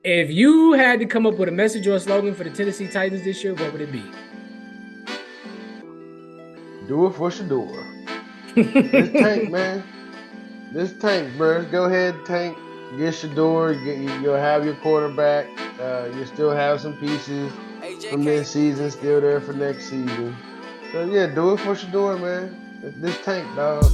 If you had to come up with a message or a slogan for the Tennessee Titans this year, what would it be? Do it for Shedeur. This tank, man. This tank, bro. Let's go ahead, tank. Get Shedeur. You'll have your quarterback. You still have some pieces from this season still there for next season. So yeah, do it for Shedeur, man. This tank, dog.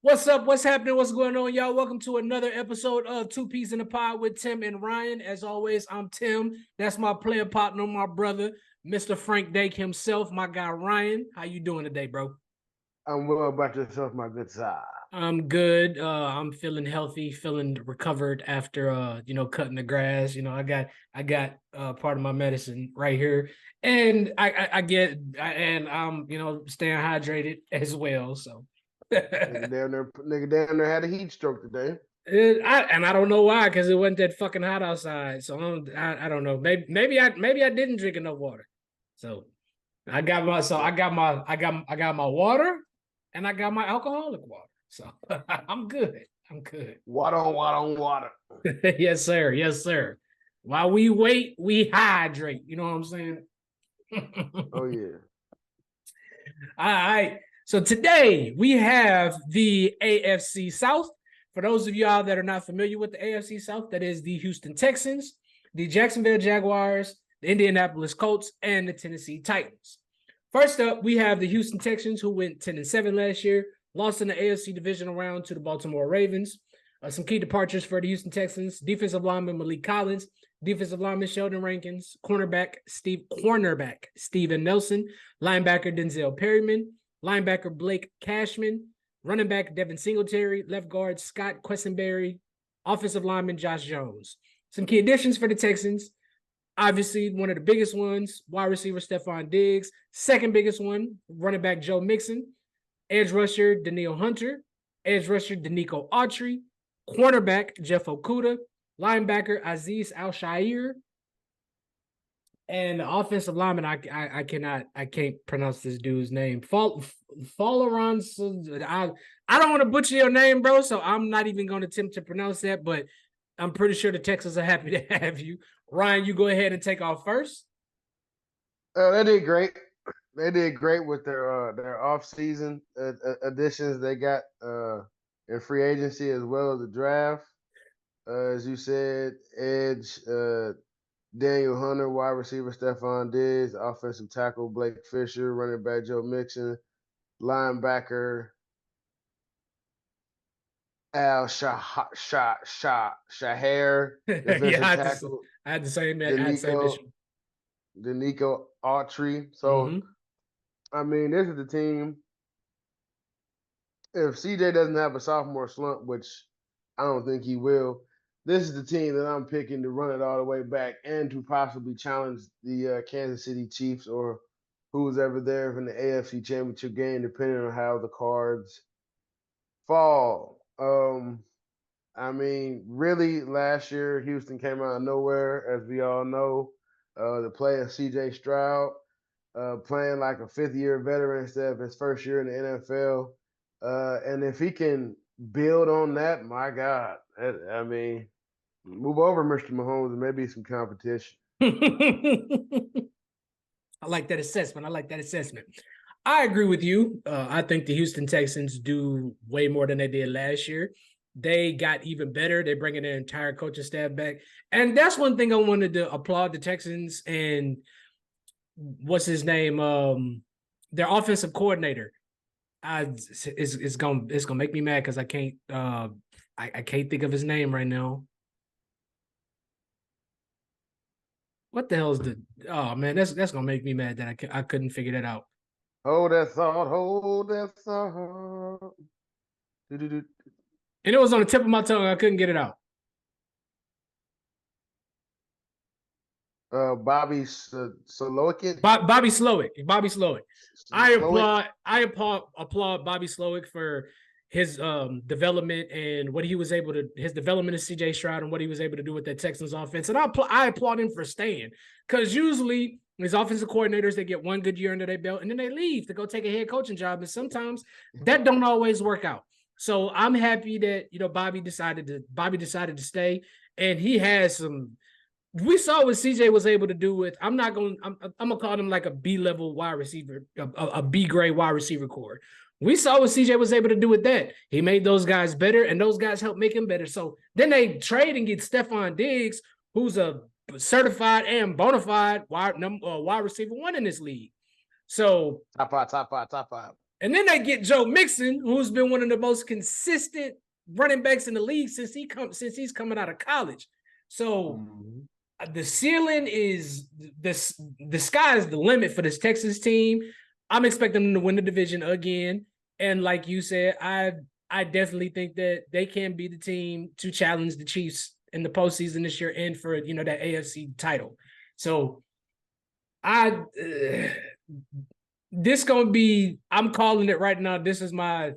What's up? What's happening? What's going on, y'all? Welcome to another episode of Two Peas in the Pod with Tim and Ryan. As always, I'm Tim. That's my player partner, my brother, Mr. Frank Dake himself, my guy Ryan. How you doing today, bro? I'm well about yourself, my good side. I'm good. I'm feeling healthy, feeling recovered after cutting the grass. I got part of my medicine right here. And I'm staying hydrated as well. So Nigga down there had a heat stroke today. I don't know why, because it wasn't that fucking hot outside. So I don't know. Maybe I didn't drink enough water. So I got my water and I got my alcoholic water. So I'm good. I'm good. Water on water on water. Yes, sir. Yes, sir. While we wait, we hydrate. You know what I'm saying? Oh yeah. All right. So today we have the AFC South. For those of y'all that are not familiar with the AFC South, that is the Houston Texans, the Jacksonville Jaguars, the Indianapolis Colts, and the Tennessee Titans. First up, we have the Houston Texans, who went 10-7 last year, lost in the AFC divisional round to the Baltimore Ravens. Some key departures for the Houston Texans: defensive lineman Malik Collins, defensive lineman Sheldon Rankins, cornerback Steven Nelson, linebacker Denzel Perryman, linebacker Blake Cashman, running back Devin Singletary, left guard Scott Quessenberry, offensive lineman Josh Jones. Some key additions for the Texans: obviously, one of the biggest ones, wide receiver Stephon Diggs. Second biggest one, running back Joe Mixon. Edge rusher Daniil Hunter. Edge rusher Danico Autry. Cornerback Jeff Okuda. Linebacker Aziz Al-Shair. And the offensive lineman, I can't pronounce this dude's name. Folaron. I don't want to butcher your name, bro, so I'm not even going to attempt to pronounce that, but I'm pretty sure the Texans are happy to have you. Ryan, you go ahead and take off first. They did great. They did great with their off-season additions they got in free agency as well as the draft. As you said, Edge, Daniel Hunter, wide receiver Stephon Diggs, offensive tackle Blake Fisher, running back Joe Mixon, linebacker Al Shaher, defensive Yeah, tackle I had the same. I had the same Danico issue. Danico Autry. So Mm-hmm. I mean, this is the team. If CJ doesn't have a sophomore slump, which I don't think he will, this is the team that I'm picking to run it all the way back and to possibly challenge the Kansas City Chiefs or who's ever there in the AFC Championship game, depending on how the cards fall. I mean, really, last year Houston came out of nowhere, as we all know. The play of C.J. Stroud, playing like a fifth-year veteran instead of his first year in the NFL. And if he can build on that, my God, I mean, move over, Mr. Mahomes, and maybe some competition. I like that assessment. I agree with you. I think the Houston Texans do way more than they did last year. They got even better. They're bringing their entire coaching staff back. And that's one thing I wanted to applaud the Texans and what's his name? Their offensive coordinator. It's gonna make me mad because I can't think of his name right now. What the hell is the? Oh man, that's gonna make me mad that I couldn't figure that out. Hold that thought, hold that thought. Do-do-do. And it was on the tip of my tongue. I couldn't get it out. Bobby Solowick. Bobby Slowick. Bobby Slowick. I Slowick. applaud Bobby Slowick for his development and what he was able to, his development of CJ Stroud and what he was able to do with that Texans offense. And I applaud him for staying, because usually these offensive coordinators, they get one good year under their belt and then they leave to go take a head coaching job. And sometimes that don't always work out. So I'm happy that, you know, Bobby decided to stay, and he has some. We saw what CJ was able to do with. I'm gonna call him like a B-level wide receiver, a B-grade wide receiver core. We saw what CJ was able to do with that. He made those guys better, and those guys helped make him better. So then they trade and get Stephon Diggs, who's a certified and bona fide wide receiver one in this league. So Top five. And then they get Joe Mixon, who's been one of the most consistent running backs in the league since he's coming out of college. So the ceiling is this. The sky is the limit for this Texas team. I'm expecting them to win the division again. And like you said, I definitely think that they can be the team to challenge the Chiefs in the postseason this year and for, you know, that AFC title. So this gonna be, I'm calling it right now. This is my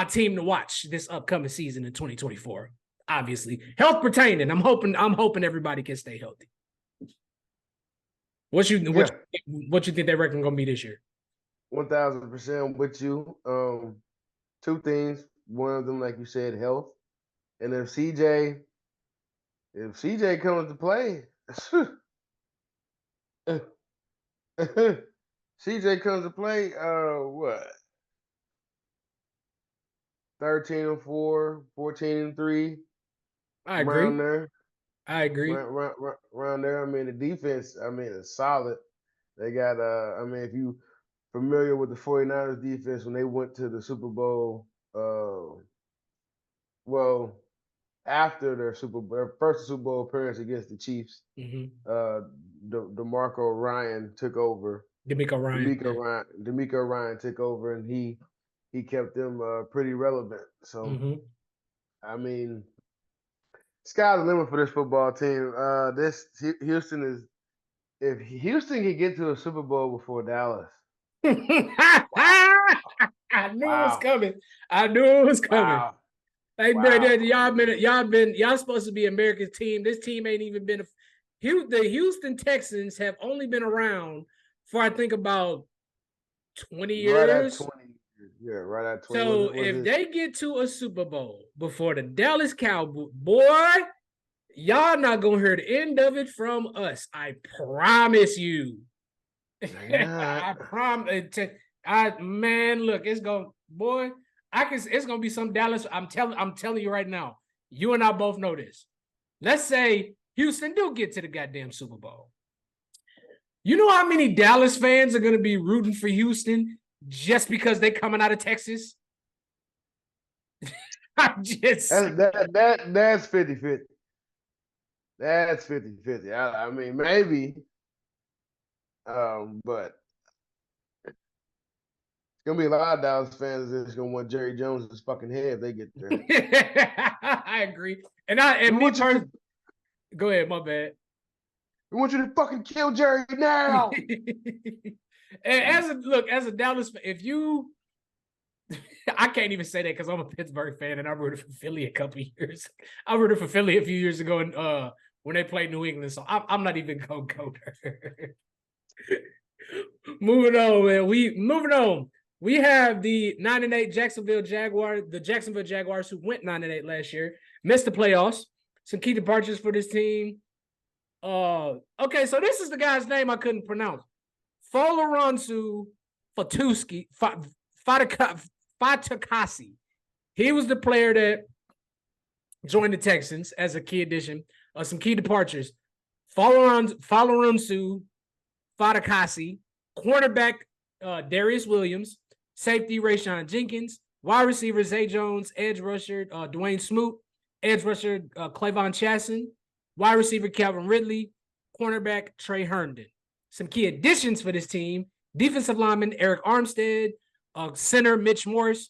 team to watch this upcoming season in 2024. Obviously, health pertaining. I'm hoping everybody can stay healthy. What you think their record gonna be this year? 1000% with you. Two things. One of them, like you said, health. And if CJ comes to play, CJ comes to play, what? 13-4, 14-3. I agree. Around there. I agree. Around there. I mean, the defense, is solid. They got, if you familiar with the 49ers defense, when they went to the Super Bowl, after their first Super Bowl appearance against the Chiefs, DeMeco Ryan took over. DeMeco Ryan took over, and he kept them pretty relevant. So, I mean, sky's the limit for this football team. This Houston is. If Houston can get to a Super Bowl before Dallas, I knew it was coming. Wow. Hey, y'all supposed to be America's team. This team ain't even been. The Houston Texans have only been around for, I think, about 20 years. Right at 20. Yeah, right at 20. So if they get to a Super Bowl before the Dallas Cowboys, boy, y'all not gonna hear the end of it from us. I promise you. I promise. Look, it's gonna be some Dallas. I'm telling you right now. You and I both know this. Let's say Houston do get to the goddamn Super Bowl. You know how many Dallas fans are gonna be rooting for Houston just because they coming out of Texas? That's 50-50. That's 50-50. I mean, maybe. But it's gonna be a lot of Dallas fans that's gonna want Jerry Jones' fucking head if they get there. I agree. Go ahead, my bad. We want you to fucking kill Jerry now. And as a Dallas fan, if you I can't even say that because I'm a Pittsburgh fan and I rooted for Philly a couple of years. I rooted for Philly a few years ago and when they played New England. So I'm not even gonna go there. Moving on, man. We have the 9-8 Jacksonville Jaguars, the Jacksonville Jaguars, who went 9-8 last year, missed the playoffs. Some key departures for this team. Okay, so this is the guy's name I couldn't pronounce. Foloronsu Fatuski Fatukasi. He was the player that joined the Texans as a key addition. Some key departures. Foloronsu Fatukasi, cornerback Darius Williams, safety Rayshon Jenkins, wide receiver Zay Jones, edge rusher Dwayne Smoot, edge rusher Clavon Chasson, wide receiver Calvin Ridley, cornerback Trey Herndon. Some key additions for this team: defensive lineman Eric Armstead, center Mitch Morris,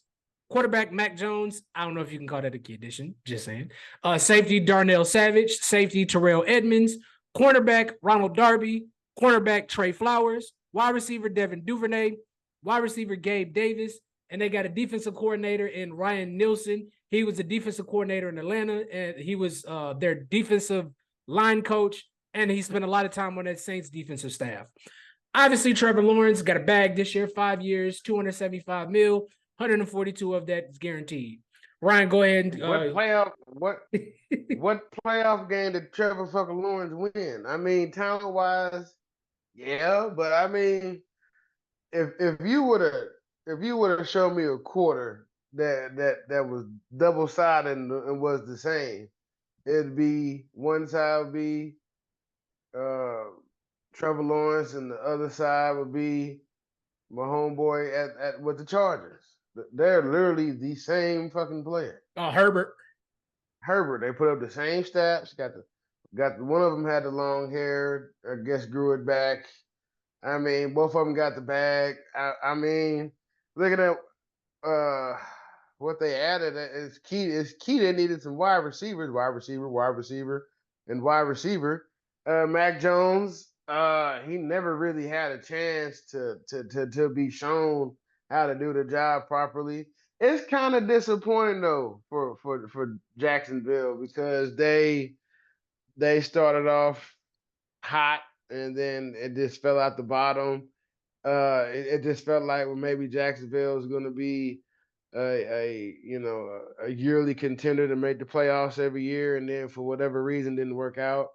quarterback Mac Jones. I don't know if you can call that a key addition, just saying. Safety Darnell Savage, safety Terrell Edmonds, cornerback Ronald Darby, cornerback Trey Flowers, wide receiver Devin Duvernay, wide receiver Gabe Davis, and they got a defensive coordinator in Ryan Nielsen. He was a defensive coordinator in Atlanta, and he was their defensive line coach, and he spent a lot of time on that Saints defensive staff. Obviously, Trevor Lawrence got a bag this year, 5 years, $275 million, 142 of that is guaranteed. Ryan, go ahead. What playoff game did Trevor fucking Lawrence win? I mean, talent wise, yeah, but I mean, if you would have shown me a quarter that was double sided and was the same, it'd be one side would be Trevor Lawrence and the other side would be my homeboy at with the Chargers. They're literally the same fucking player. Herbert. They put up the same stats. Got one of them had the long hair. I guess grew it back. I mean, both of them got the bag. I mean, looking at what they added is key. They needed some wide receivers, and wide receiver. Mac Jones. He never really had a chance to be shown how to do the job properly. It's kind of disappointing though for Jacksonville because they started off hot and then it just fell out the bottom. It just felt like well maybe Jacksonville is going to be a yearly contender to make the playoffs every year, and then for whatever reason didn't work out.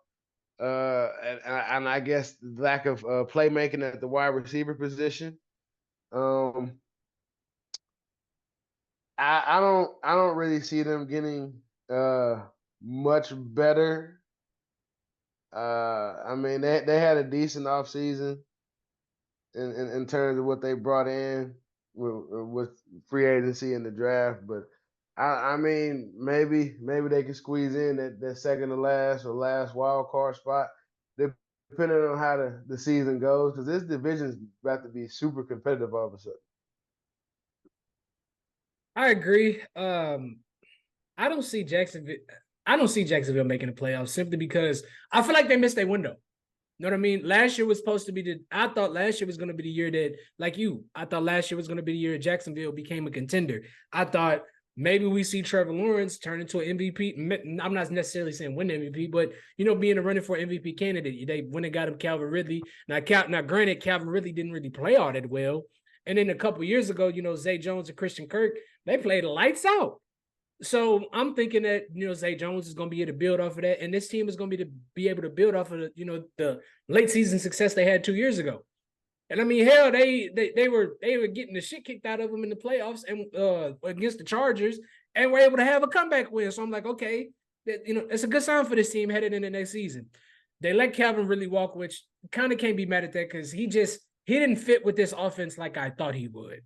And I guess lack of playmaking at the wide receiver position. I don't really see them getting much better. I mean they had a decent offseason in terms of what they brought in with free agency and the draft, but I mean maybe they can squeeze in that second to last or last wild card spot, depending on how the season goes, because this division is about to be super competitive all of a sudden. I agree. I don't see Jacksonville making the playoffs simply because I feel like they missed their window. You know what I mean? Last year was supposed to be I thought last year was going to be the year that, I thought last year was going to be the year Jacksonville became a contender. I thought maybe we see Trevor Lawrence turn into an MVP. I'm not necessarily saying win MVP, but, being a running for MVP candidate. They went and got him Calvin Ridley. Now, granted, Calvin Ridley didn't really play all that well. And then a couple years ago, Zay Jones and Christian Kirk, they played lights out. So I'm thinking that, Zay Jones is going to be able to build off of that. And this team is going to be able to build off of the late season success they had 2 years ago. And I mean, hell, they were getting the shit kicked out of them in the playoffs and against the Chargers, and were able to have a comeback win. So I'm like, okay, it's a good sign for this team headed into next season. They let Calvin Ridley walk, which kind of can't be mad at that because he didn't fit with this offense like I thought he would.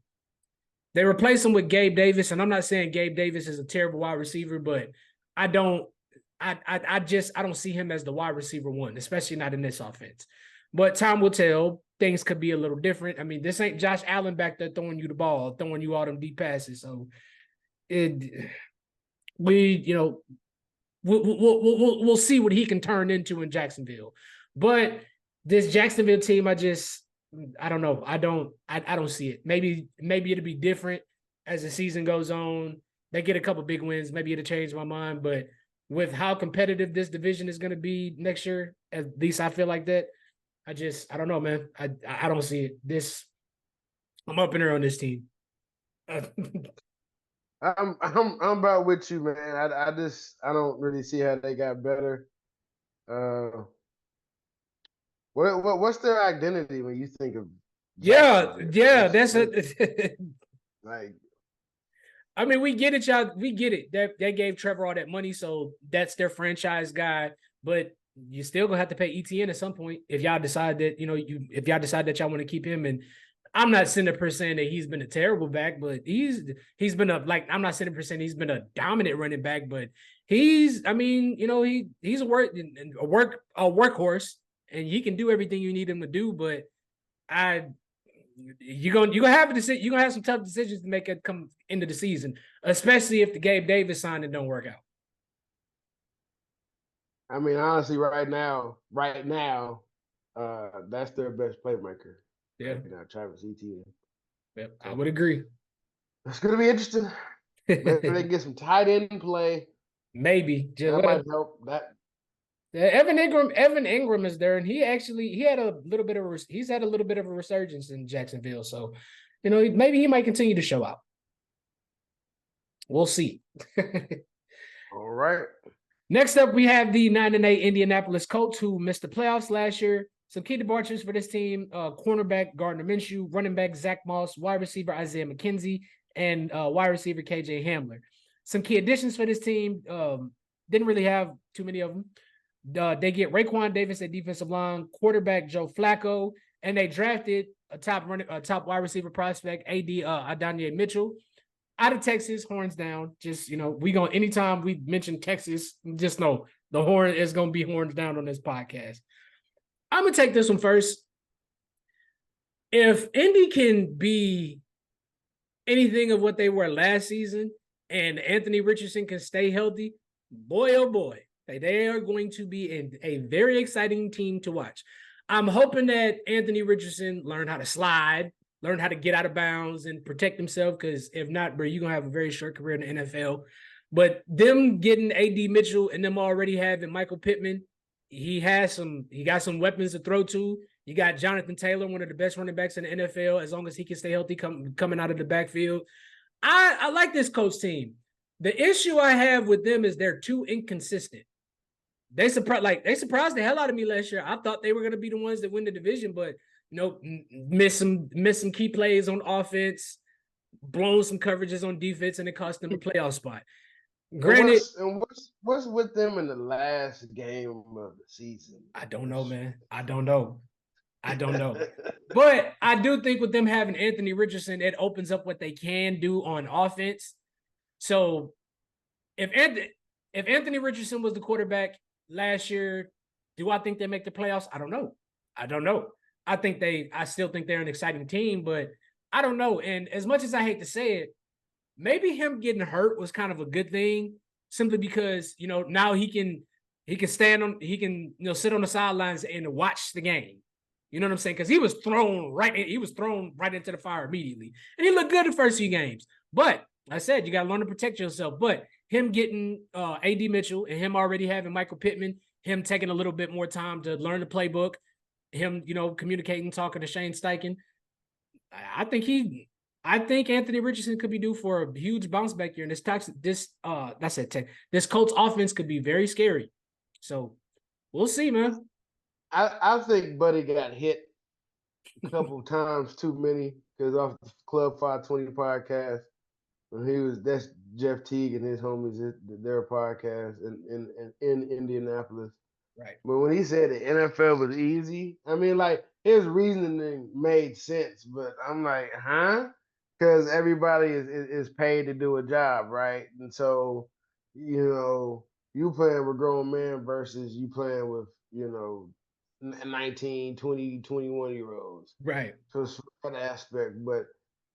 They replaced him with Gabe Davis, and I'm not saying Gabe Davis is a terrible wide receiver, but I don't see him as the wide receiver one, especially not in this offense. But time will tell. Things could be a little different. I mean, this ain't Josh Allen back there throwing you the ball, throwing you all them deep passes. So we'll see what he can turn into in Jacksonville. But this Jacksonville team, I don't know. I don't see it. Maybe it'll be different as the season goes on. They get a couple big wins. Maybe it'll change my mind. But with how competitive this division is going to be next year, at least I feel like that. I don't know, man. I don't see it. I'm up in there on this team. I'm about with you, man. I don't really see how they got better. What's their identity when you think of? That's it. Like, I mean, we get it, y'all. We get it. They gave Trevor all that money, so that's their franchise guy. But you still gonna have to pay ETN at some point if y'all decide that y'all want to keep him. And I'm not sitting there saying that he's been a terrible back, but he's been I'm not sitting there saying he's been a dominant running back, but he's a workhorse, and he can do everything you need him to do. But you're gonna have some tough decisions to make it come into the season, especially if the Gabe Davis signing don't work out. I mean, honestly, right now, that's their best playmaker. Yeah, Right now, Travis Etienne. yeah, I So would agree. it's gonna be interesting. Maybe they can get some tight end play. Maybe. Just, That well, might help. That Evan Ingram is there, and he had a little bit of he's had a little bit of a resurgence in Jacksonville. So, maybe he might continue to show out. We'll see. all right. Next up, we have the 9-8 Indianapolis Colts, who missed the playoffs last year. Some key departures for this team: cornerback Gardner Minshew, running back Zach Moss, wide receiver Isaiah McKenzie, and wide receiver KJ Hamler. Some key additions for this team. Didn't really have too many of them. They get Raekwon Davis at defensive line, quarterback Joe Flacco, and they drafted a top wide receiver prospect, AD Adonai Mitchell, out of Texas, horns down. Just anytime we mention Texas, just know the horn is gonna be horns down on this podcast. I'm gonna take this one first. If Indy can be anything of what they were last season, and Anthony Richardson can stay healthy, boy oh boy, they are going to be a very exciting team to watch. I'm hoping that Anthony Richardson learned how to slide, learn how to get out of bounds and protect himself, because if not, bro, you're going to have a very short career in the NFL. But them getting A.D. Mitchell and them already having Michael Pittman, he got some weapons to throw to. You got Jonathan Taylor, one of the best running backs in the NFL, as long as he can stay healthy coming out of the backfield. I like this Colts team. The issue I have with them is they're too inconsistent. They surprised the hell out of me last year. I thought they were going to be the ones that win the division, but miss some key plays on offense, blown some coverages on defense, and it cost them a playoff spot. Granted, what's with them in the last game of the season? I don't know, man. I don't know. But I do think with them having Anthony Richardson, it opens up what they can do on offense. So if Anthony Richardson was the quarterback last year, do I think they make the playoffs? I don't know. I still think they're an exciting team, but I don't know. And as much as I hate to say it, maybe him getting hurt was kind of a good thing, simply because, now he can sit on the sidelines and watch the game. You know what I'm saying? Because he was thrown right into the fire immediately. And he looked good the first few games. But I said, you got to learn to protect yourself. But him getting A.D. Mitchell and him already having Michael Pittman, him taking a little bit more time to learn the playbook, him, communicating, talking to Shane Steichen, I think Anthony Richardson could be due for a huge bounce back here. And this Colts offense could be very scary. So we'll see, man. I think Buddy got hit a couple times too many, because off the Club 520 podcast, that's Jeff Teague and his homies, their podcast in Indianapolis. Right. But when he said the NFL was easy, I mean, like, his reasoning made sense, but I'm like, huh? Because everybody is paid to do a job, right? And so, you playing with grown men versus you playing with, 19, 20, 21-year-olds. Right. So it's that aspect. But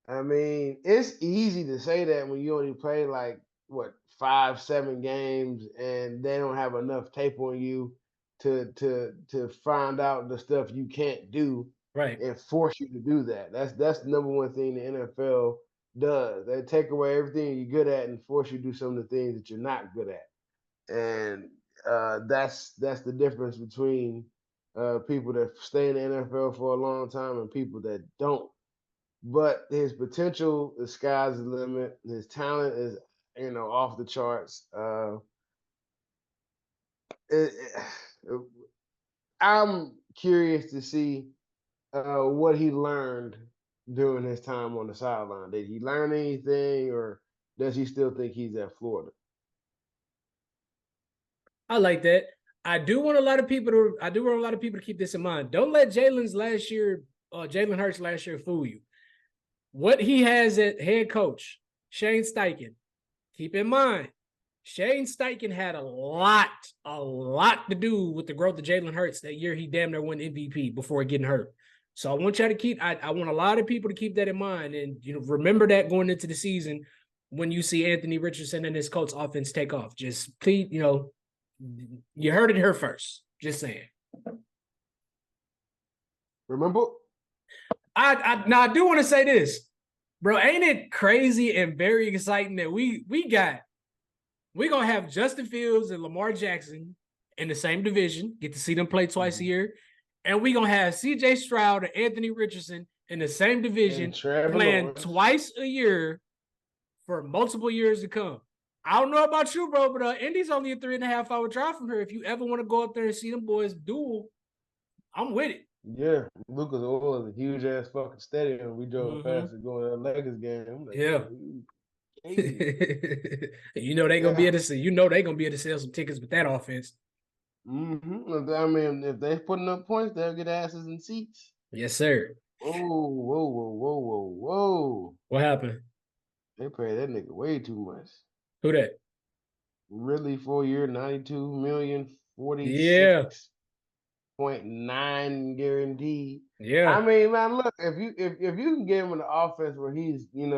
I mean, it's easy to say that when you only play like 5-7 games and they don't have enough tape on you to find out the stuff you can't do, right, and force you to do that. That's the number one thing the NFL does. They take away everything you're good at and force you to do some of the things that you're not good at. And that's the difference between people that stay in the NFL for a long time and people that don't. But his potential, the sky's the limit. His talent is, off the charts. I'm curious to see what he learned during his time on the sideline. Did he learn anything, or does he still think he's at Florida? I like that. I do want a lot of people to keep this in mind. Don't let Jalen Hurts last year fool you. What he has at head coach, Shane Steichen, keep in mind, Shane Steichen had a lot to do with the growth of Jalen Hurts that year. He damn near won MVP before getting hurt. So I want y'all to I want a lot of people to keep that in mind, and remember that going into the season when you see Anthony Richardson and his Colts offense take off. Just please, You heard it here first. Just saying. Remember? I do want to say this, bro. Ain't it crazy and very exciting that we're gonna have Justin Fields and Lamar Jackson in the same division, get to see them play twice a year, and we're gonna have CJ Stroud and Anthony Richardson in the same division playing twice a year for multiple years to come. I don't know about you, bro, but Indy's only a 3.5 hour drive from here. If you ever want to go up there and see them boys duel, I'm with it. Yeah, Lucas Oil is a huge ass fucking stadium. We drove past it going to a Lakers game. I'm like, yeah. You know they gonna be able to see. You know they gonna be able to sell some tickets with that offense. I mean, if they're putting up points, they'll get asses in seats. Yes, sir. Whoa. What happened? They paid that nigga way too much. Who that? Really, 4 year, 92 million, 46.9 guaranteed. Yeah. I mean, man, look, if you can get him in the offense where he's, he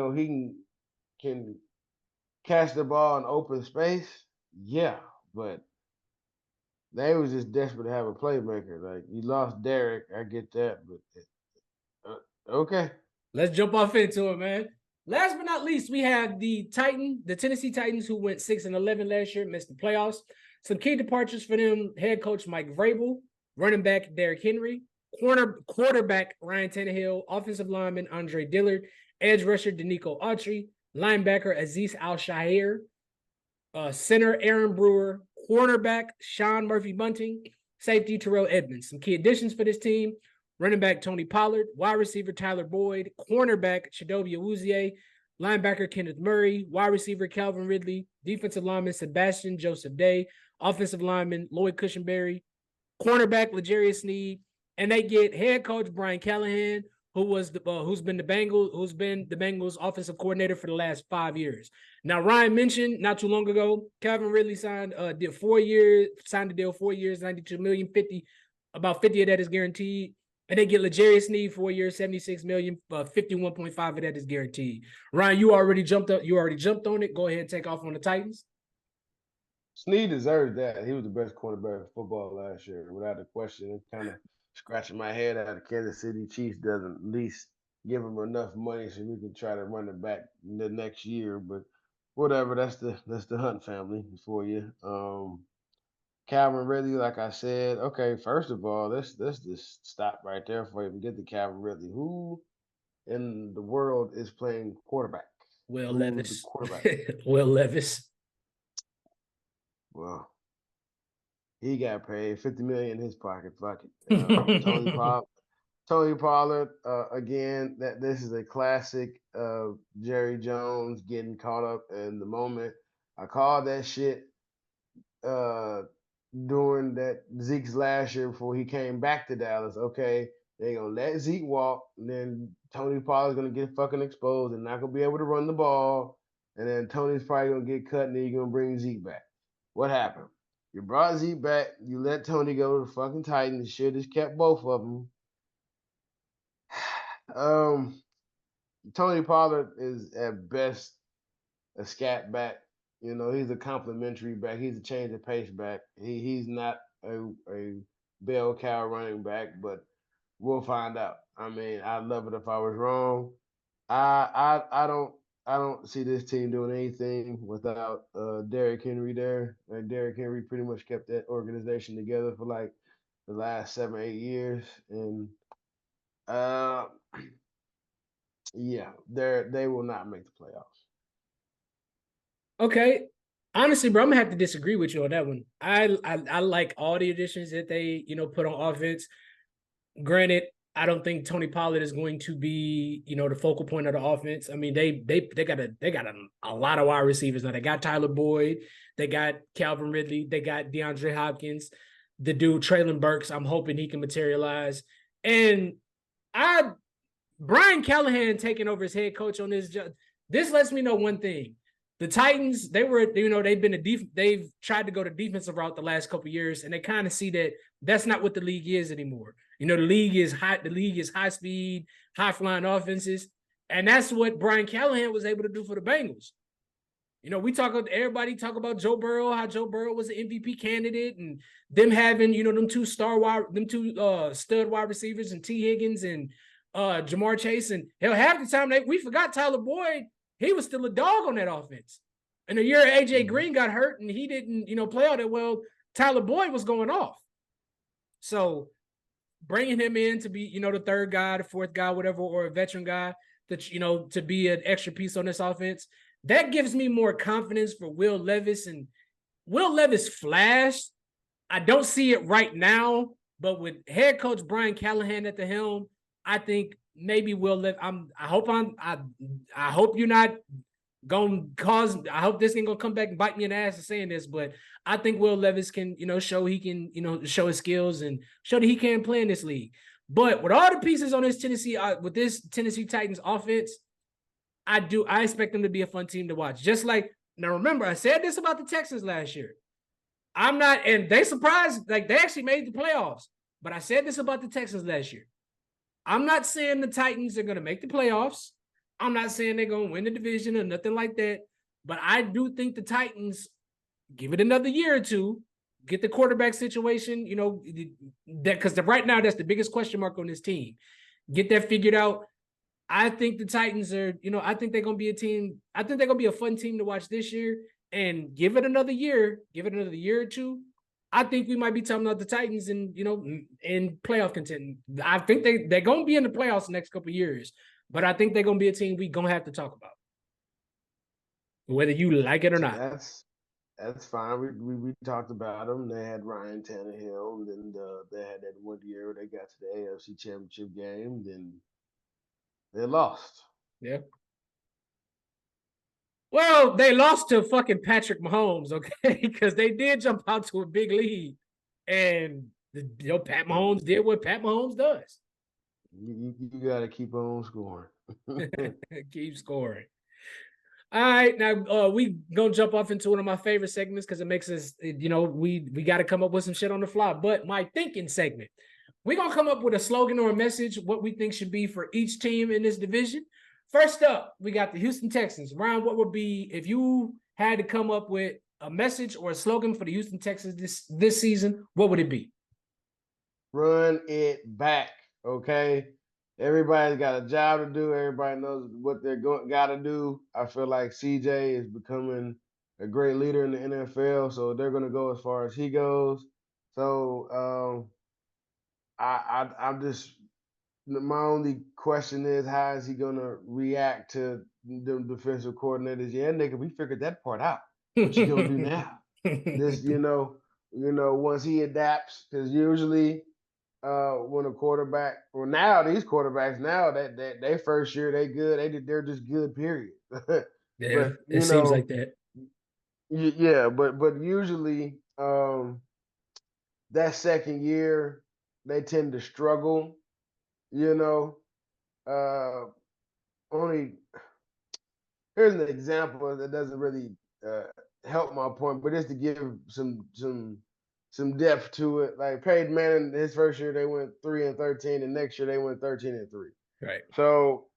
can catch the ball in open space, yeah, but they was just desperate to have a playmaker. Like, you lost Derek, I get that, but okay. Let's jump off into it, man. Last but not least, we have the Tennessee Titans, who went 6-11 last year, missed the playoffs. Some key departures for them: head coach Mike Vrabel, running back Derrick Henry, quarterback Ryan Tannehill, offensive lineman Andre Dillard, edge rusher Danico Autry, linebacker Azeez Al-Shaair, center Aaron Brewer, cornerback Sean Murphy-Bunting, safety Terrell Edmonds. Some key additions for this team: running back Tony Pollard, wide receiver Tyler Boyd, cornerback Chidobe Awuzie, linebacker Kenneth Murray, wide receiver Calvin Ridley, defensive lineman Sebastian Joseph Day, offensive lineman Lloyd Cushenberry, cornerback L'Jarius Sneed, and they get head coach Brian Callahan, who's been the Bengals offensive coordinator for the last 5 years. Now, Ryan mentioned not too long ago, Calvin Ridley signed a deal 4 years, 92 million, about 50 of that is guaranteed. And they get L'Jarius Sneed 4 years, 76 million, 51.5 of that is guaranteed. Ryan, you already jumped on it. Go ahead and take off on the Titans. Sneed deserves that. He was the best quarterback in football last year, without a question. It's kind of scratching my head out of Kansas City Chiefs doesn't at least give him enough money so we can try to run it back the next year. But whatever, that's the Hunt family for you. Calvin Ridley, like I said, okay, first of all, let's just stop right there before we even get to Calvin Ridley. Who in the world is playing quarterback? Will Levis. Quarterback. Will Levis. Well, he got paid $50 million in his pocket. Fuck it. Tony Pollard, again, this is a classic of Jerry Jones getting caught up in the moment. I called that shit during that Zeke's last year before he came back to Dallas. Okay, they're gonna let Zeke walk, and then Tony Pollard's gonna get fucking exposed and not gonna be able to run the ball, and then Tony's probably gonna get cut, and then you're gonna bring Zeke back. What happened? You brought Zeke back, you let Tony go to the fucking Titans. Should have kept both of them. Tony Pollard is at best a scat back. He's a complimentary back. He's a change of pace back. He's not a bell cow running back, but we'll find out. I mean, I'd love it if I was wrong. I don't see this team doing anything without Derrick Henry there. Like, Derrick Henry pretty much kept that organization together for like the last 7 or 8 years, and yeah, they will not make the playoffs. Okay. Honestly, bro, I'm gonna have to disagree with you on that one. I like all the additions that they, put on offense. Granted, I don't think Tony Pollard is going to be, the focal point of the offense. I mean, they got a lot of wide receivers now. They got Tyler Boyd, they got Calvin Ridley, they got DeAndre Hopkins, the dude Traylon Burks. I'm hoping he can materialize. And Brian Callahan taking over as head coach on this job. This lets me know one thing. The Titans, they've tried to go the defensive route the last couple of years, and they kind of see that that's not what the league is anymore. The league is high speed, high flying offenses, and that's what Brian Callahan was able to do for the Bengals. Everybody talk about Joe Burrow, how Joe Burrow was an MVP candidate, and them having, them two stud wide receivers and T. Higgins and Jamar Chase. And hell, half the time we forgot Tyler Boyd. He was still a dog on that offense. And the year AJ Green got hurt and he didn't, play all that well, Tyler Boyd was going off. So bringing him in to be, the third guy, the fourth guy, whatever, or a veteran guy that, to be an extra piece on this offense, that gives me more confidence for Will Levis. And Will Levis flashed. I don't see it right now, but with head coach Brian Callahan at the helm, I think maybe Will Levis. I hope you're not going to cause. I hope this ain't gonna come back and bite me in the ass for saying this, but I think Will Levis can, show he can, show his skills and show that he can play in this league. But with all the pieces on this Tennessee Titans offense, I expect them to be a fun team to watch. Just like, now remember, I said this about the Texans last year. And they surprised, like they actually made the playoffs. But I said this about the Texans last year. I'm not saying the Titans are going to make the playoffs. I'm not saying they're going to win the division or nothing like that. But I do think the Titans, give it another year or two, get the quarterback situation, because right now that's the biggest question mark on this team. Get that figured out. I think the Titans are, I think they're going to be a team. I think they're going to be a fun team to watch this year. And give it another year or two. I think we might be talking about the Titans in playoff contention. I think they're going to be in the playoffs the next couple of years. But I think they're going to be a team we're going to have to talk about, whether you like it or not. That's fine. We talked about them. They had Ryan Tannehill, and they had that one year where they got to the AFC Championship game, then they lost. Yeah. Well, they lost to fucking Patrick Mahomes, okay? Because they did jump out to a big lead. And, Pat Mahomes did what Pat Mahomes does. You got to keep on scoring. Keep scoring. All right, now we going to jump off into one of my favorite segments because it makes us, we got to come up with some shit on the fly. But my thinking segment, we're going to come up with a slogan or a message, what we think should be for each team in this division. First up, we got the Houston Texans. Ryan, what would be, if you had to come up with a message or a slogan for the Houston Texans this season, what would it be? Run it back, okay? Everybody's got a job to do. Everybody knows what they're got to do. I feel like CJ is becoming a great leader in the NFL, so they're going to go as far as he goes. So I'm just – my only question is, how is he going to react to the defensive coordinators? Yeah, nigga, we figured that part out. What you going to do now? This, once he adapts, because usually when a quarterback, well, now these quarterbacks, now that they first year, they good. They're just good, period. Yeah, but, it seems like that. Yeah, but usually that second year, they tend to struggle. Only here's an example that doesn't really help my point, but just to give some depth to it. Like Peyton Manning, his first year they went 3-13, and next year they went 13-3. Right. So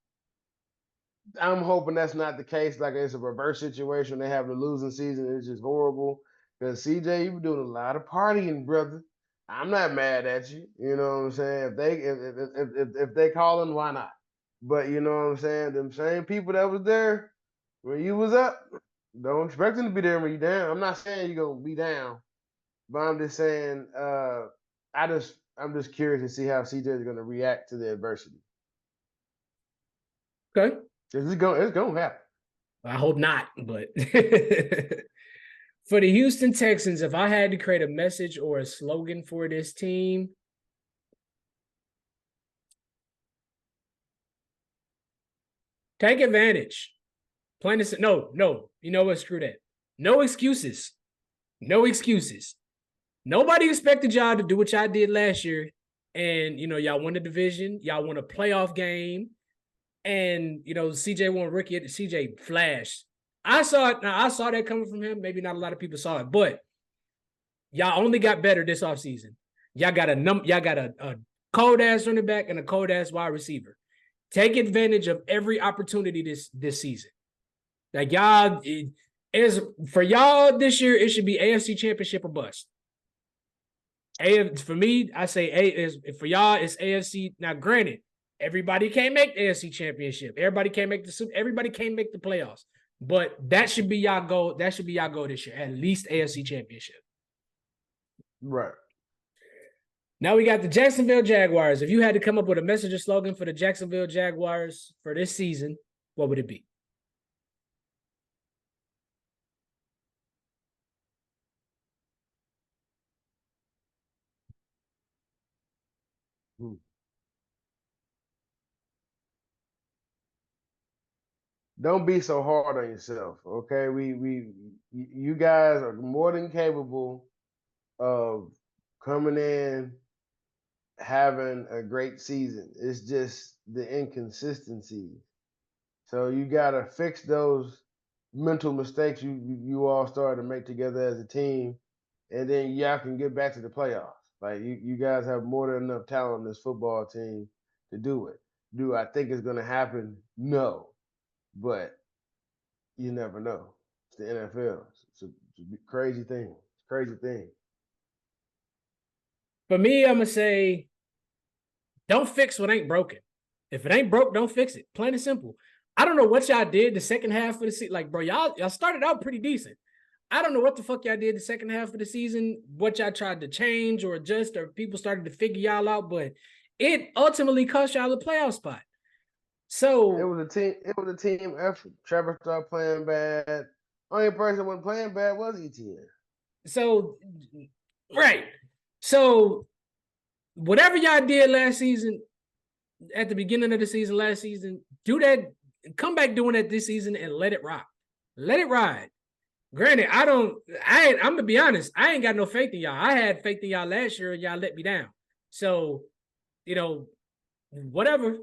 I'm hoping that's not the case. Like it's a reverse situation. They have the losing season. It's just horrible. Because CJ, you've been doing a lot of partying, brother. I'm not mad at you. You know what I'm saying? If they calling, why not? But you know what I'm saying? Them same people that was there when you was up, don't expect them to be there when you down. I'm not saying you're gonna be down, but I'm just saying I'm just curious to see how CJ is gonna react to the adversity. Okay. It's gonna happen. I hope not, but for the Houston Texans, if I had to create a message or a slogan for this team, take advantage. Plain and simple. No. You know what? Screw that. No excuses. No excuses. Nobody expected y'all to do what y'all did last year. And, y'all won the division. Y'all won a playoff game. And, CJ won rookie. CJ flashed. I saw it. Now, I saw that coming from him. Maybe not a lot of people saw it, but y'all only got better this offseason. Y'all got a cold-ass running back and a cold-ass wide receiver. Take advantage of every opportunity this season. Like, y'all, Is for y'all this year, it should be AFC Championship or bust. For me, I say A is for y'all, it's AFC. Now, granted, everybody can't make the AFC Championship. Everybody can't make the playoffs. But that should be y'all goal. That should be y'all goal this year. At least AFC Championship. Right. Now we got the Jacksonville Jaguars. If you had to come up with a message or slogan for the Jacksonville Jaguars for this season, what would it be? Don't be so hard on yourself, okay? You guys are more than capable of coming in, having a great season. It's just the inconsistencies. So you gotta fix those mental mistakes you all started to make together as a team, and then y'all can get back to the playoffs. Like you guys have more than enough talent on this football team to do it. Do I think it's gonna happen? No, but you never know. It's the NFL. It's a crazy thing. It's a crazy thing. For me, I'm gonna say, don't fix what ain't broken. If it ain't broke, don't fix it. Plain and simple. I don't know what y'all did the second half of the season. Like, bro, y'all started out pretty decent. I don't know what the fuck y'all did the second half of the season, what y'all tried to change or adjust, or people started to figure y'all out, but it ultimately cost y'all a playoff spot. So it was a team effort. Trevor started playing bad. Only person that wasn't playing bad was ETN. So, right. So, whatever y'all did last season, at the beginning of the season, last season, do that. Come back doing that this season and let it rock. Let it ride. Granted, I'm gonna be honest, I ain't got no faith in y'all. I had faith in y'all last year and y'all let me down. So, whatever.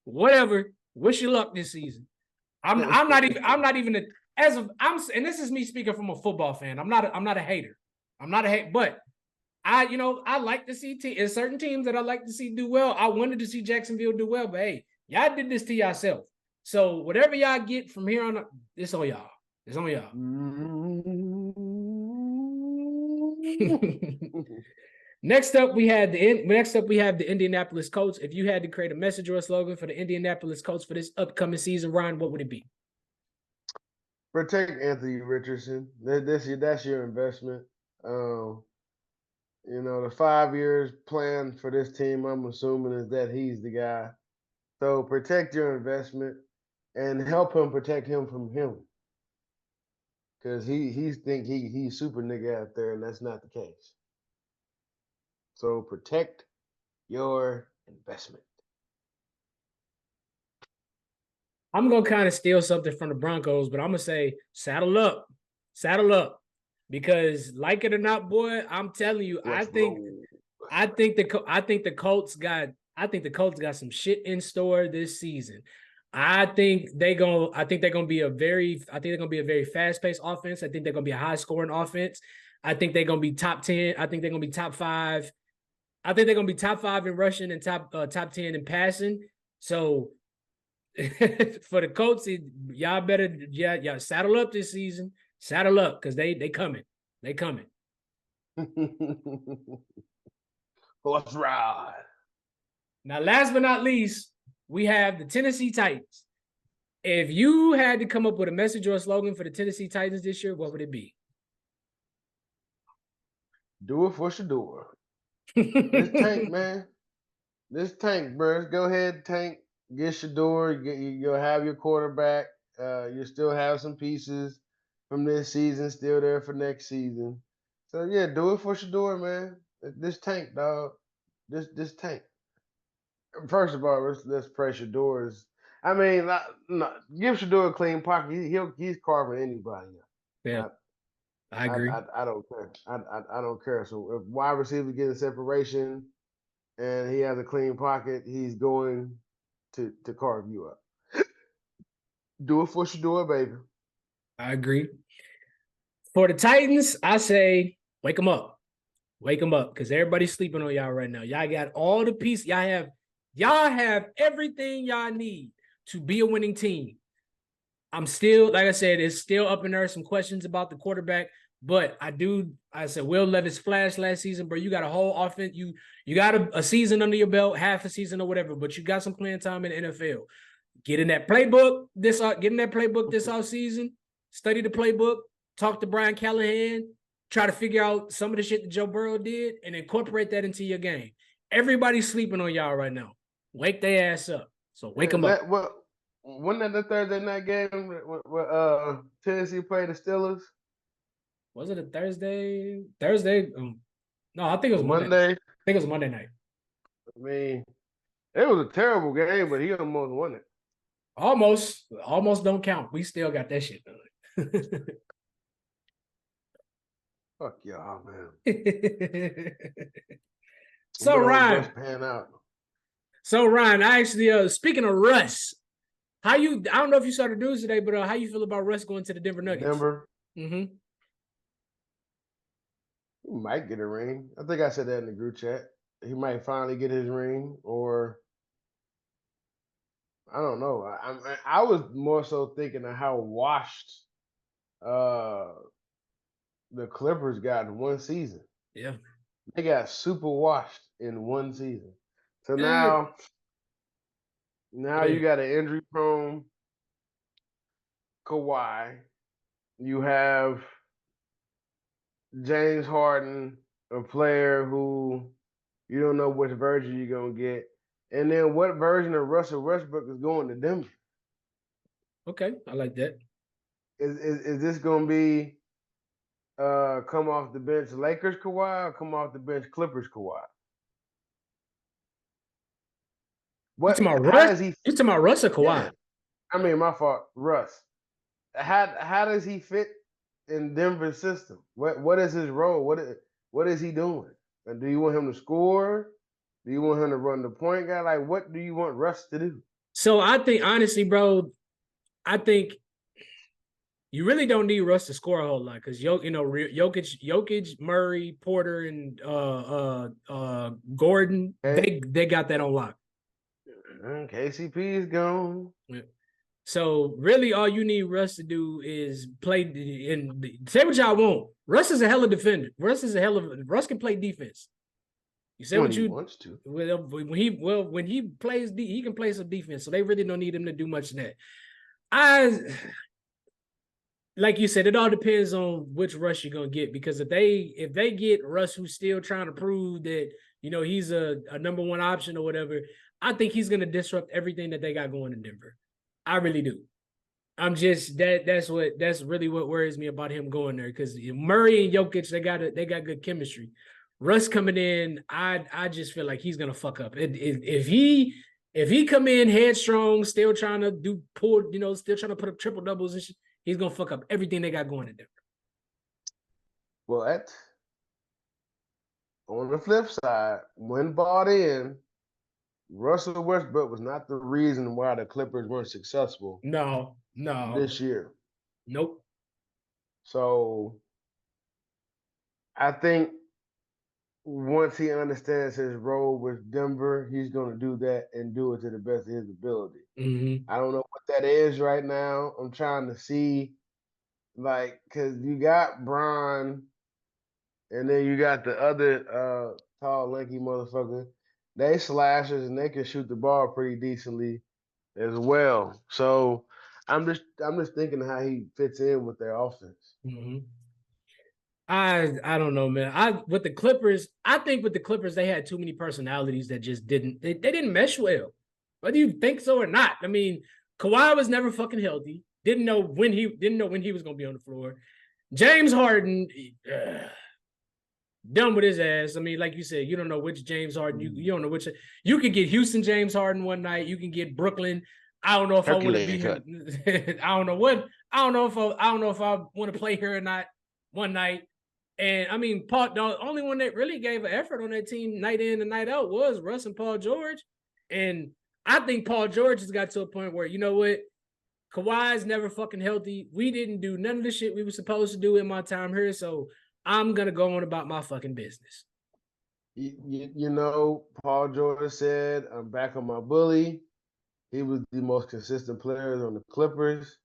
Whatever. Wish you luck this season. I'm not even and this is me speaking from a football fan. I'm not a hater. But I like to see in certain teams that I like to see do well. I wanted to see Jacksonville do well, but hey, y'all did this to yourself. So whatever y'all get from here on, it's on y'all. It's on y'all. Next up, we have the Indianapolis Colts. If you had to create a message or a slogan for the Indianapolis Colts for this upcoming season, Ryan, what would it be? Protect Anthony Richardson. That's your investment. The 5 years plan for this team, I'm assuming, is that he's the guy. So protect your investment and help him protect him from him. Because he's super nigga out there, and that's not the case. So protect your investment. I'm going to kind of steal something from the Broncos, but I'm going to say saddle up. Because like it or not, boy, I'm telling you, I think the Colts got some shit in store this season. I think they're gonna be a very fast-paced offense. I think they're gonna be a high-scoring offense. I think they're gonna be top 10. I think they're gonna be top 5. I think they're gonna be top 5 in rushing and top 10 in passing. So for the Colts, y'all better y'all saddle up this season. Saddle up because they coming. They coming. Let's ride. Now, last but not least, we have the Tennessee Titans. If you had to come up with a message or a slogan for the Tennessee Titans this year, what would it be? Do it for SHEDEUR. This tank, man. This tank, bro. Go ahead, tank. Get SHEDEUR. You'll have your quarterback. You'll still have some pieces from this season still there for next season. So yeah, do it for SHEDEUR, man. This tank, dog. This tank. First of all, let's pray SHEDEUR is. I mean, give SHEDEUR a clean pocket. He's carving anybody up. Yeah, I agree. I don't care. I don't care. So if wide receiver getting separation and he has a clean pocket, he's going to carve you up. Do it for SHEDEUR, baby. I agree. For the Titans, I say wake them up. Wake them up because everybody's sleeping on y'all right now. Y'all got all the pieces. Y'all have everything y'all need to be a winning team. I'm still, like I said, it's still up in there. Some questions about the quarterback, but I said, Will Levis flashed last season, bro. You got a whole offense. You got a season under your belt, half a season or whatever, but you got some playing time in the NFL. Get in that playbook this offseason. Study the playbook. Talk to Brian Callahan. Try to figure out some of the shit that Joe Burrow did and incorporate that into your game. Everybody's sleeping on y'all right now. Wake their ass up. So wake them up. Wasn't that the Thursday night game where Tennessee played the Steelers? Was it a Thursday? No, I think it was Monday. I think it was Monday night. I mean, it was a terrible game, but he almost won it. Almost don't count. We still got that shit done. Fuck y'all, man. So Ryan, I actually speaking of Russ, I don't know if you saw the news today, but how you feel about Russ going to the Denver Nuggets? Denver. Mm-hmm. He might get a ring. I think I said that in the group chat. He might finally get his ring, or I don't know. I was more so thinking of how washed the Clippers got in one season. Yeah. They got super washed in one season. So now you got an injury-prone Kawhi. You have James Harden, a player who you don't know which version you're going to get. And then what version of Russell Westbrook is going to Denver? Okay, I like that. Is this going to be come off the bench Lakers Kawhi or come off the bench Clippers Kawhi? What? You talking about Russ or Kawhi? Yeah. I mean, my fault, Russ. How does he fit in Denver's system? What is his role? What is he doing? And do you want him to score? Do you want him to run the point guy? Like, what do you want Russ to do? So I think, honestly, bro, you really don't need Russ to score a whole lot because Jokic, Murray, Porter, and Gordon, they got that on lock. KCP is gone. Yeah. So really, all you need Russ to do is play and say what y'all want. Russ is a hell of a defender. Russ can play defense. You say when what he you wants to. When he plays, he can play some defense. So they really don't need him to do much of that. Like you said, it all depends on which Russ you're gonna get. Because if they get Russ who's still trying to prove that he's a number one option or whatever, I think he's gonna disrupt everything that they got going in Denver. I really do. I'm just that's really what worries me about him going there because Murray and Jokic they got good chemistry. Russ coming in, I just feel like he's gonna fuck up. If he come in headstrong, still trying to still trying to put up triple doubles and shit, he's gonna fuck up everything they got going in Denver. Well, on the flip side, when bought in, Russell Westbrook was not the reason why the Clippers weren't successful. No. This year. Nope. So I think once he understands his role with Denver, he's going to do that and do it to the best of his ability. Mm-hmm. I don't know what that is right now. I'm trying to see, because you got Bron, and then you got the other tall, lanky motherfucker. They slashers, and they can shoot the ball pretty decently as well. So I'm just thinking how he fits in with their offense. Mm-hmm. I don't know, man. With the Clippers, I think with the Clippers, they had too many personalities that just didn't mesh well. Whether you think so or not. I mean, Kawhi was never fucking healthy. Didn't know when he was gonna be on the floor. James Harden, done with his ass. I mean, like you said, you don't know which James Harden. You don't know which. You could get Houston James Harden one night. You can get Brooklyn. I don't know if I want to be him. I don't know if I want to play here or not one night. And I mean, the only one that really gave an effort on that team night in and night out was Russ and Paul George. And I think Paul George has got to a point where, you know what? Kawhi's never fucking healthy. We didn't do none of the shit we were supposed to do in my time here. So I'm going to go on about my fucking business. Paul George said, I'm back on my bully. He was the most consistent player on the Clippers.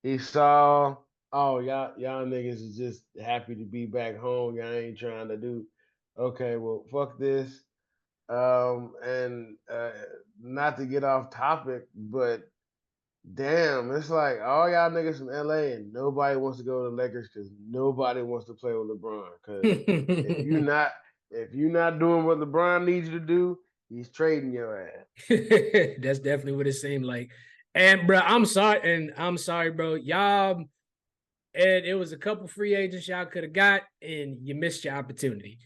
He saw, oh y'all niggas is just happy to be back home. Y'all ain't trying to do. Okay, well fuck this. And not to get off topic, but damn, it's like all y'all niggas from LA and nobody wants to go to the Lakers because nobody wants to play with LeBron. Because if you not if you're not doing what LeBron needs you to do, he's trading your ass. That's definitely what it seemed like. And bro, I'm sorry, bro. Y'all, and it was a couple free agents y'all could have got, and you missed your opportunity.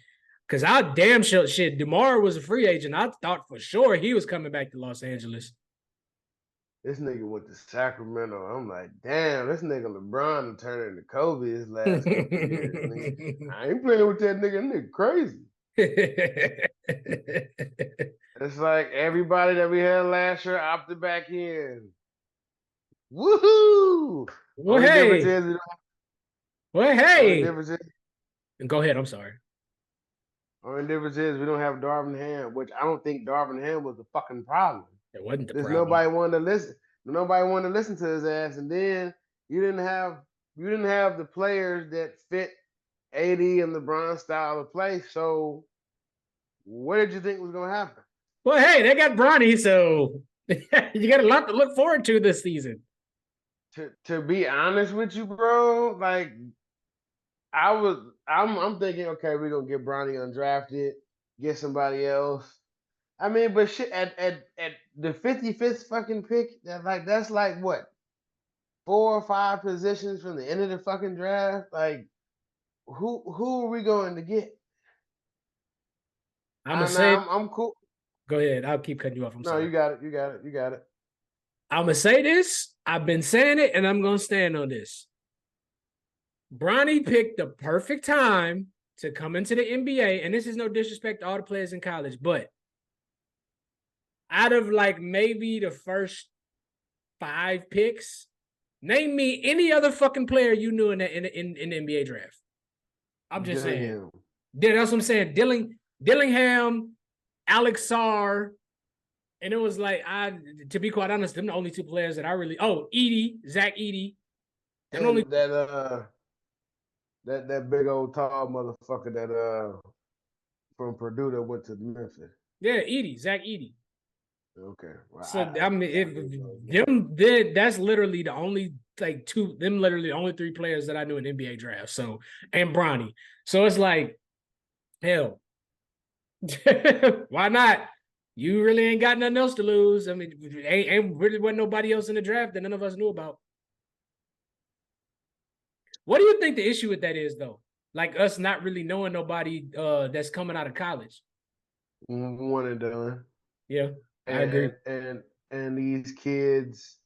Cause I damn sure shit. DeMar was a free agent. I thought for sure he was coming back to Los Angeles. This nigga went to Sacramento. I'm like, damn, this nigga LeBron turned into Kobe his last couple years. Nigga. I ain't playing with that nigga. Nigga crazy. It's like everybody that we had last year opted back in. Woohoo! Well, Only difference hey. is Well, only hey. difference is Go ahead. I'm sorry. only difference is we don't have Darvin Ham, which I don't think Darvin Ham was the fucking problem. That wasn't the There's problem. nobody wanted to listen. Nobody wanted to listen to his ass, and then you didn't have the players that fit AD and LeBron style of play. So what did you think was gonna happen? Well, hey, they got Bronny, so you got a lot to look forward to this season. To be honest with you, bro, like I'm thinking, okay, we're gonna get Bronny undrafted, get somebody else. I mean, but shit, at the 55th fucking pick, that's like what, 4 or 5 positions from the end of the fucking draft. Like, who are we going to get? I'm gonna say, I'm cool. go ahead. I'll keep cutting you off. I'm No, sorry. you got it. You got it. You got it. I'm gonna say this. I've been saying it, and I'm gonna stand on this. Bronny picked the perfect time to come into the NBA, and this is no disrespect to all the players in college, but out of like maybe the first 5 picks, name me any other fucking player you knew in the NBA draft. I'm just saying. Dillingham. Yeah, that's what I'm saying. Dillingham, Alex Sarr, and it was like to be quite honest, them the only 2 players that I really. Oh, Zach Edey. Them And only. that big old tall motherfucker that from Purdue that went to Memphis. Yeah, Zach Edey. Okay. Well, So I mean, if them did, that's literally the only like 2. Them literally the only 3 players that I knew in NBA draft. So and Bronny. So it's like, hell, why not? You really ain't got nothing else to lose. I mean, ain't really wasn't nobody else in the draft that none of us knew about. What do you think the issue with that is, though? Like us not really knowing nobody that's coming out of college. one and done. Yeah, I agree. And these kids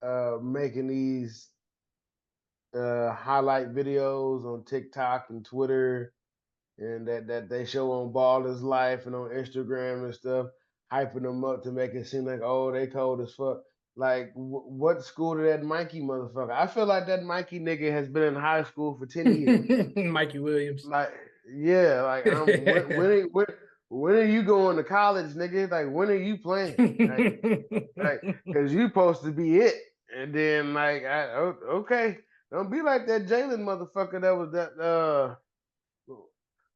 making these highlight videos on TikTok and Twitter, and that they show on Baller's Life and on Instagram and stuff, hyping them up to make it seem like, oh, they cold as fuck. Like, what school did that Mikey motherfucker? I feel like that Mikey nigga has been in high school for 10 years. Mikey Williams. Like, yeah, like when are you going to college, nigga? Like, when are you playing? Like, cause you supposed to be it. And then okay, don't be like that Jalen motherfucker that was that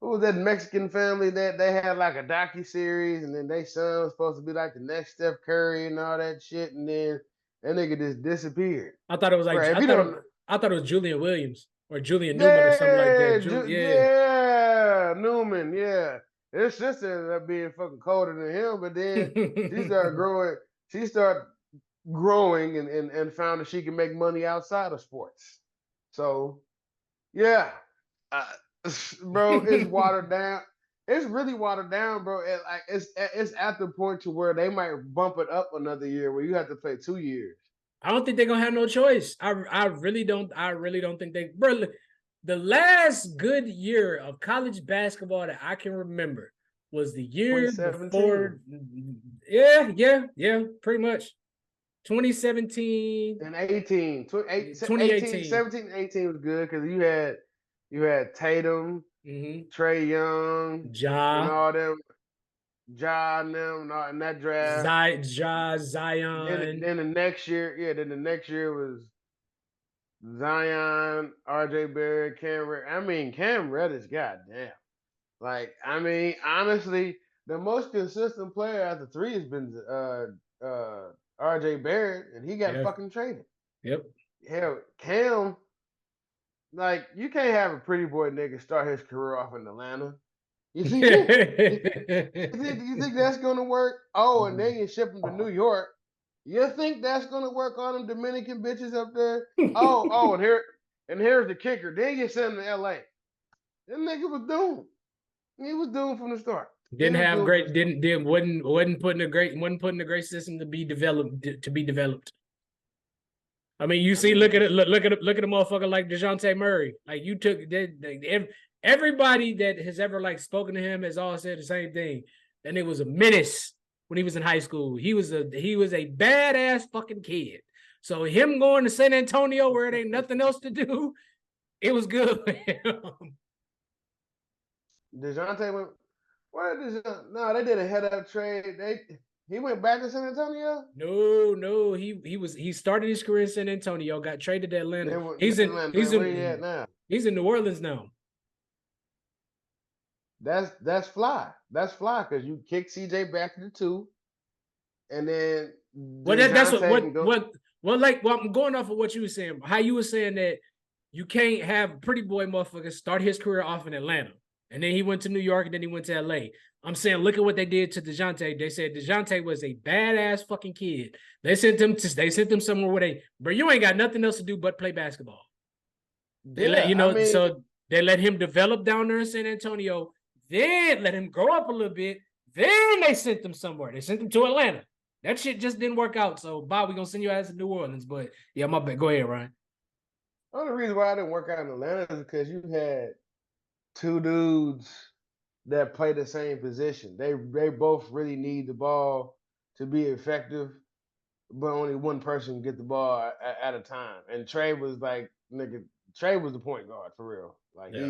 who was that Mexican family that they had like a docu-series, and then they son was supposed to be like the next Steph Curry and all that shit, and then that nigga just disappeared. I thought it was like Bro, if you don't, I thought it was Julian Williams or Julian Newman or something like yeah, that. yeah, Newman, yeah. His sister ended up being fucking colder than him, but then she started growing. She started growing and found that she can make money outside of sports. So, yeah, uh, bro, it's watered down. It's really watered down, bro. It's at the point to where they might bump it up another year where you have to play 2 years. I don't think they're gonna have no choice. I really don't. I really don't think they. Bro, the last good year of college basketball that I can remember was the year before. Yeah, pretty much. 2017 and 18, 2018. 17, 18 was good because you had Tatum, Trey Young, and Ja, all them, Ja and them, and, all, and that draft. Zion. Then the next year, yeah. Then the next year was Zion, RJ Barrett, Cam Reddish, goddamn. Like, honestly, the most consistent player at the three has been RJ Barrett, and he got Yeah. fucking traded. Yep. Hell, Cam, like, you can't have a pretty boy nigga start his career off in Atlanta. You think you think that's gonna work? Oh, and then you ship him to New York. You think that's gonna work on them Dominican bitches up there? Oh, and here's the kicker. Then you send him to LA. That nigga was doomed. He was doomed from the start. Didn't have great, didn't wasn't putting a great system to be developed. I mean, you see, look at a motherfucker like DeJounte Murray. Like, you took everybody that has ever like spoken to him has all said the same thing. And it was a menace when he was in high school. He was a badass fucking kid. So him going to San Antonio where it ain't nothing else to do, it was good for him. DeJounte went. No, they did a head-up trade. He went back to San Antonio. No, he started his career in San Antonio, got traded to Atlanta. He's in where he at now? He's in New Orleans now. That's fly. That's fly because you kick CJ back to the 2, and then that's what I'm going off of what you were saying. How you were saying that you can't have pretty boy motherfucker start his career off in Atlanta. And then he went to New York, and then he went to LA. I'm saying, look at what they did to DeJounte. They said DeJounte was a badass fucking kid. They sent him somewhere where you ain't got nothing else to do but play basketball. So they let him develop down there in San Antonio, then let him grow up a little bit. Then they sent him somewhere. They sent him to Atlanta. That shit just didn't work out. So, Bob, we're gonna send you out to New Orleans. But yeah, my bad. Go ahead, Ryan. The only reason why I didn't work out in Atlanta is because you had two dudes that play the same position. They both really need the ball to be effective, but only one person can get the ball at a time. And Trey was like, Trey was the point guard for real. Like, yeah.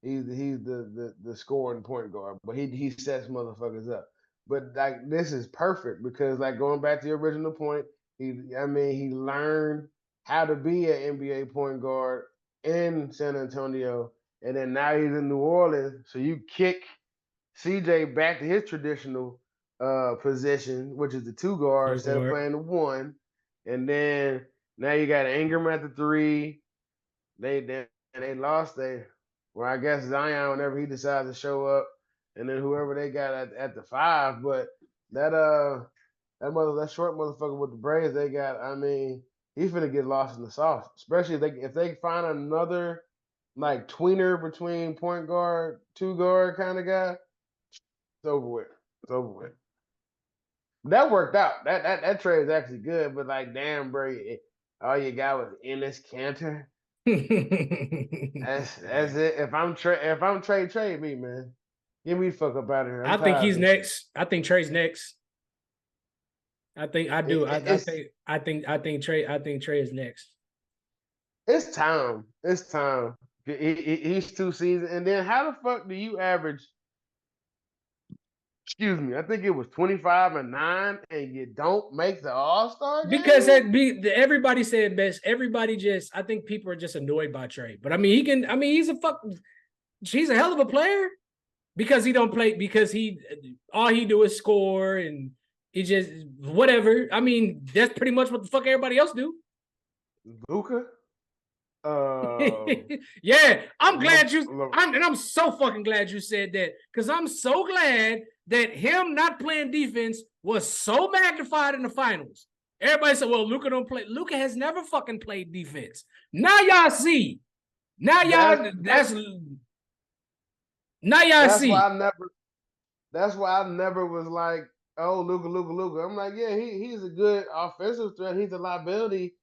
he's the scoring point guard, but he sets motherfuckers up. But like, this is perfect because, like, going back to the original point, he learned how to be an NBA point guard in San Antonio. And then now he's in New Orleans, so you kick CJ back to his traditional position, which is the 2 guard instead of playing the 1. And then now you got Ingram at the 3. They lost I guess Zion whenever he decides to show up, and then whoever they got at the 5. But that short motherfucker with the braids they got, he's finna get lost in the sauce. Especially if they find another like tweener between point guard, 2 guard kind of guy, it's over with. It's over with. That worked out. That trade is actually good, but like, damn, bro, all you got was Enes Kanter. That's it. If I'm trade me, man. Get me the fuck up out of here. I think he's next. I think Trey's next. I think Trey is next. It's time. He's 2 seasons, and then how the fuck do you average? Excuse me, I think it was 25 and 9, and you don't make the All-Star game? Because everybody said best. Everybody I think people are just annoyed by Trey. But he's a hell of a player because he don't play, because all he do is score, and he just whatever. That's pretty much what the fuck everybody else do. Luka? Yeah, I'm so fucking glad you said that, because I'm so glad that him not playing defense was so magnified in the finals. Everybody said, well, Luka don't play. Luka has never fucking played defense. Now y'all see. That's why I never was like, oh, Luka. I'm like, yeah, he's a good offensive threat. He's a liability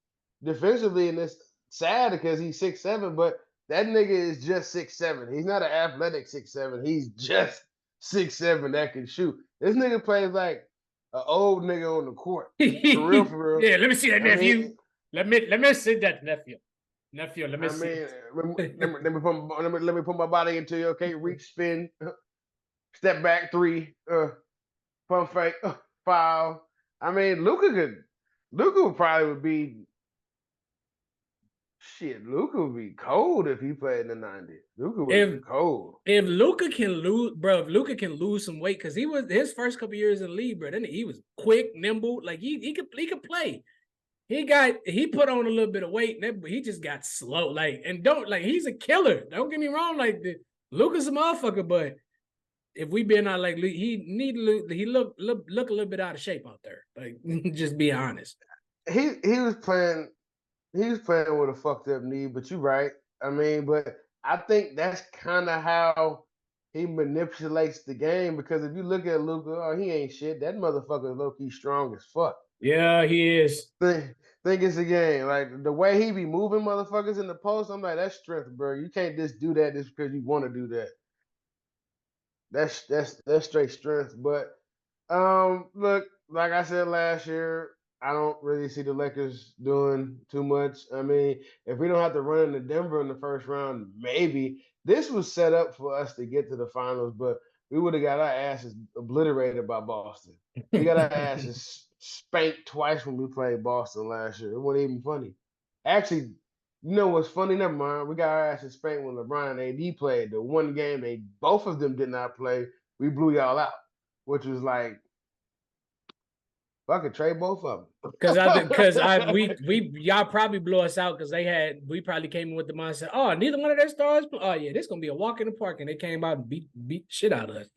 defensively, and it's sad because he's 6'7", but that nigga is just 6'7". He's not an athletic 6'7". He's just 6'7" that can shoot. This nigga plays like an old nigga on the court. For real. Yeah, let me see that nephew. Let me see that nephew. Let me see. Let me put my body into you. Okay, reach, spin, step back, 3, pump fake, foul. Luka would probably be Shit, Luka would be cold if he played in the 90s. Luka would If be cold. if Luka can lose, bro, if Luka can lose some weight, because he was his first couple years in the league, bro, then he was quick, nimble, like he could play. He put on a little bit of weight, and he just got slow. Like, and don't like he's a killer. Don't get me wrong, like Luka's a motherfucker, but if we being out like he look a little bit out of shape out there. Like, just be honest. He was playing with a fucked up knee, but you're right. I mean, but I think that's kind of how he manipulates the game, because if you look at Luka, oh, he ain't shit. That motherfucker is low-key strong as fuck. Yeah, he is. Think it's a game. Like the way he be moving motherfuckers in the post, I'm like, that's strength, bro. You can't just do that just because you want to do that. That's straight strength. But look, like I said last year, I don't really see the Lakers doing too much. I mean, if we don't have to run into Denver in the first round, maybe. This was set up for us to get to the finals, but we would have got our asses obliterated by Boston. We got our asses spanked twice when we played Boston last year. It wasn't even funny. Actually, you know what's funny? Never mind. We got our asses spanked when LeBron and AD played. The one game both of them did not play. We blew y'all out, which was like, I could trade both of them. We y'all probably blew us out because we probably came in with the mindset, oh, neither one of their stars. Oh yeah, this gonna be a walk in the park, and they came out and beat shit out of us.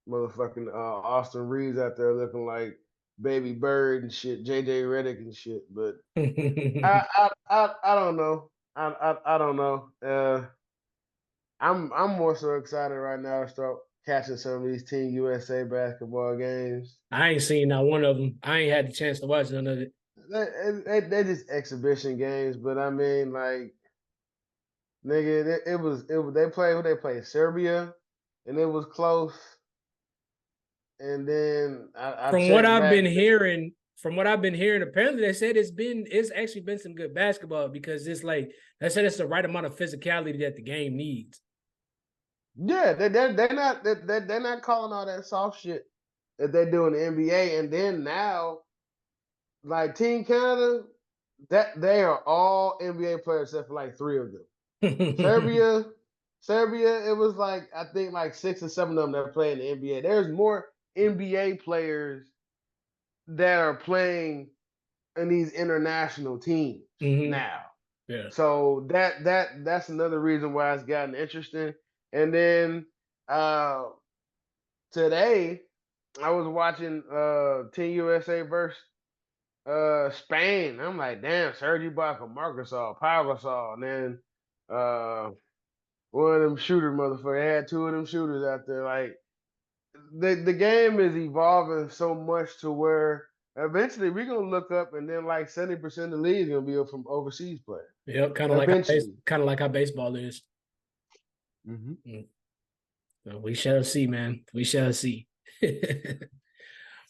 Motherfucking Austin Reeves out there looking like Baby Bird and shit, JJ Redick and shit. But I don't know. I don't know. I'm more so excited right now to start catching some of these Team USA basketball games. I ain't seen not one of them. I ain't had the chance to watch none of it. They're just exhibition games, but I mean, like, nigga, they played Serbia, and it was close. And then from what I've been hearing, apparently they said it's actually been some good basketball, because it's like they said it's the right amount of physicality that the game needs. Yeah, they're not calling all that soft shit that they do in the NBA. And then now, like Team Canada, that they are all NBA players except for like 3 of them. Serbia, it was like I think like 6 or 7 of them that play in the NBA. There's more NBA players that are playing in these international teams now. Yeah. So that's another reason why it's gotten interesting. And then today I was watching Team USA versus Spain. I'm like, damn, Serge Ibaka, Marcus Gasol, Pau Gasol, and then one of them shooter motherfuckers. They had 2 of them shooters out there. Like the game is evolving so much to where eventually we're gonna look up and then like 70% of the league is gonna be from overseas players. Yep, kind of like how baseball is. Mm-hmm. So we shall see, man. We shall see.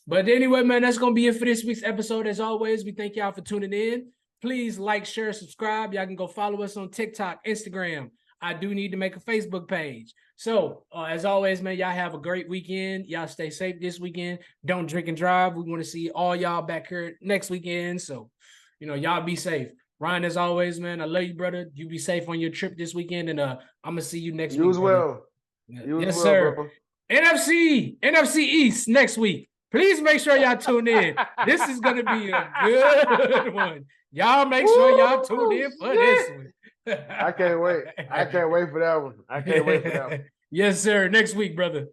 But anyway, man, that's gonna be it for this week's episode. As always, we thank y'all for tuning in. Please like, share, subscribe. Y'all can go follow us on TikTok, Instagram. I do need to make a Facebook page. So, as always, man, y'all have a great weekend. Y'all stay safe this weekend. Don't drink and drive. We want to see all y'all back here next weekend. So, y'all be safe. Ryan, as always, man, I love you, brother. You be safe on your trip this weekend, and I'm gonna see you next week. You as well. Yes, sir. Bro. NFC East next week. Please make sure y'all tune in. This is gonna be a good one. Y'all make sure y'all tune in for this one. I can't wait. I can't wait for that one. Yes, sir. Next week, brother.